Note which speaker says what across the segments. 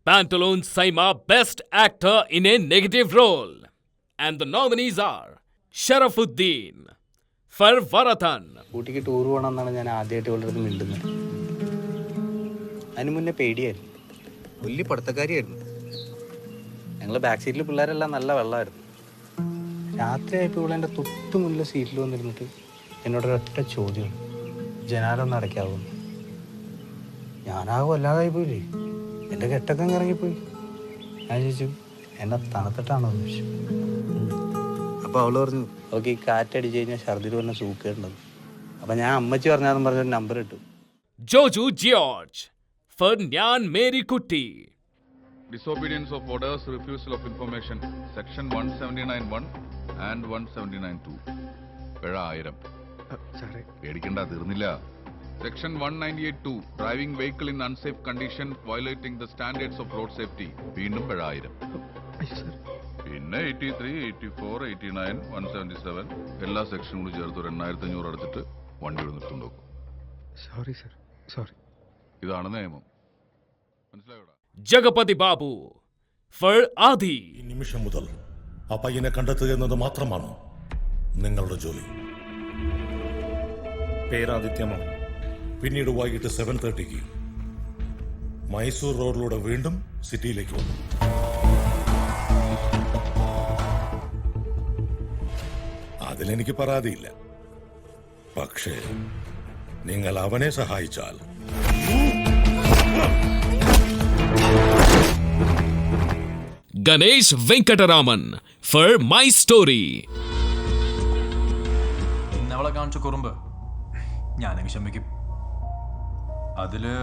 Speaker 1: Pantaloons Saima Best Actor in a Negative Role. And the nominees are Sharafuddin for Varathan.
Speaker 2: ഊട്ടിക്ക് tour പോകണമെന്നാണ് ഞാൻ ആദ്യമായിട്ട് ഇവളുടെ അടുത്ത് മിണ്ടുന്നത്. അതിന് മുന്നേ പേടിയായിരുന്നു. വലിയ പഠിത്തക്കാരിയായിരുന്നു. ഞങ്ങൾ ബാക്ക് സീറ്റിൽ പിള്ളേരെല്ലാം നല്ല വെള്ളമായിരുന്നു. രാത്രിയായപ്പോൾ ഇവിടെ എൻ്റെ തൊട്ട് മുന്നിലെ സീറ്റിൽ വന്നിരുന്നിട്ട് എന്നോടൊരൊറ്റ ചോദ്യം, ജനാലൊന്ന് അടയ്ക്കാവുന്നു. ഞാനാകും അല്ലാതായി പോയില്ലേ, എൻ്റെ കെട്ടൊക്കെ ഇറങ്ങിപ്പോയി. ഞാൻ ചോദിച്ചു, എന്നെ തണുത്തിട്ടാണോ എന്ന് ചോദിച്ചു. അപ്പോൾ അവള് പറഞ്ഞു, ഓക്കെ, ഈ കാറ്റടിച്ച് കഴിഞ്ഞാൽ ഛർദിൽ പറഞ്ഞ സൂക്കേണ്ടത്. അപ്പം ഞാൻ അമ്മച്ചി പറഞ്ഞാലും പറഞ്ഞൊരു നമ്പർ ഇട്ടു.
Speaker 1: Joju George for Nyan Mary Kutti.
Speaker 3: Disobedience of orders, refusal of information, section 179(1) and 179(2). പിഴ 1000. പേടിക്കണ്ട, തീർന്നില്ല. Section 198(2) driving vehicle in unsafe condition violating the standards off road safety, വീണ്ടും പിഴ 1000. പിന്നെ 83, 84, 89, 177 എല്ലാ സെക്ഷനും കൂടി ചേർത്ത് 8500 അടച്ചിട്ട് വണ്ടി നിർത്തുണ്ടോ.
Speaker 4: Sorry sir, sorry.
Speaker 3: ഇതാണ് നിയമം, മനസ്സിലായോടാ?
Speaker 1: Jagapati Babu for Adi.
Speaker 5: ഈ നിമിഷം മുതൽ ആ പയ്യനെ കണ്ടെത്തുക എന്നത് മാത്രമാണ് നിങ്ങളുടെ ജോലി. പേരാദിത്യമോ. പിന്നീട് വൈകിട്ട് 7:30 മൈസൂർ റോഡിലൂടെ വീണ്ടും സിറ്റിയിലേക്ക് വന്നു. അതിലെനിക്ക് പരാതിയില്ല. പക്ഷേ നിങ്ങൾ അവനെ സഹായിച്ചാൽ
Speaker 1: Ganesh Venkataraman for My Story.
Speaker 6: ഇന്നവളെ കാണിച്ച കുറുമ്പ് ഞാനങ്ങ് ക്ഷമിക്കും. അതില്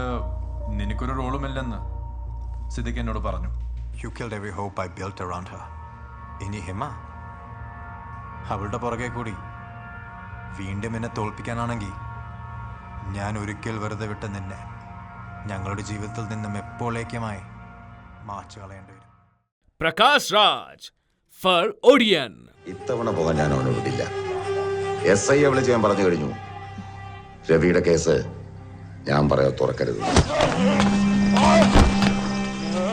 Speaker 6: നിനക്കൊരു റോളുമില്ലെന്ന് സിദ്ദിഖ് എന്നോട് പറഞ്ഞു.
Speaker 7: You killed every hope I built around her. ഇനി ഹിമ അവളുടെ പുറകെ കൂടി വീണ്ടും എന്നെ തോൽപ്പിക്കാനാണെങ്കിൽ ഞാൻ ഒരിക്കൽ വെറുതെ വിട്ട നിന്നെ ഞങ്ങളുടെ ജീവിതത്തിൽ നിന്നും എപ്പോഴേക്കുമായി മാച്ചു കളയേണ്ടി വരും.
Speaker 1: Prakash Raj for Odian.
Speaker 8: ഇത്തവണ പോകാൻ ഞാൻ അവനെ വിടില്ല. SI വിളിച്ച് ഞാൻ പറഞ്ഞു കഴിഞ്ഞു, രവിയുടെ കേസ് ഞാൻ പറയാ തുറക്കരുത്.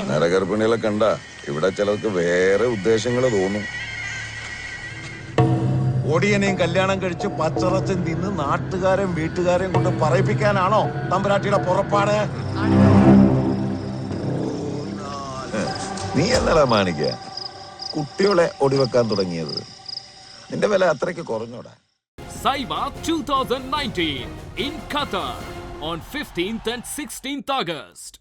Speaker 8: നരഗർഭിണികളെ കണ്ട ഇവിടെ ചിലർക്ക് വേറെ ഉദ്ദേശങ്ങൾ തോന്നും. ഓടിയനെയും കല്യാണം കഴിച്ച് പച്ചറച്ചൻ തിന്ന് നാട്ടുകാരെയും വീട്ടുകാരെയും കൊണ്ട് പറയിപ്പിക്കാനാണോ തമ്പുരാട്ടിയുടെ പുറപ്പാട്? നീ എന്നല്ല മാണിക്ക കുട്ടികളെ ഒടിവെക്കാൻ തുടങ്ങിയത്? നിന്റെ വില അത്രയ്ക്ക് കുറഞ്ഞോടാ.
Speaker 1: Saima 2019 in Qatar on 15th and 16th August.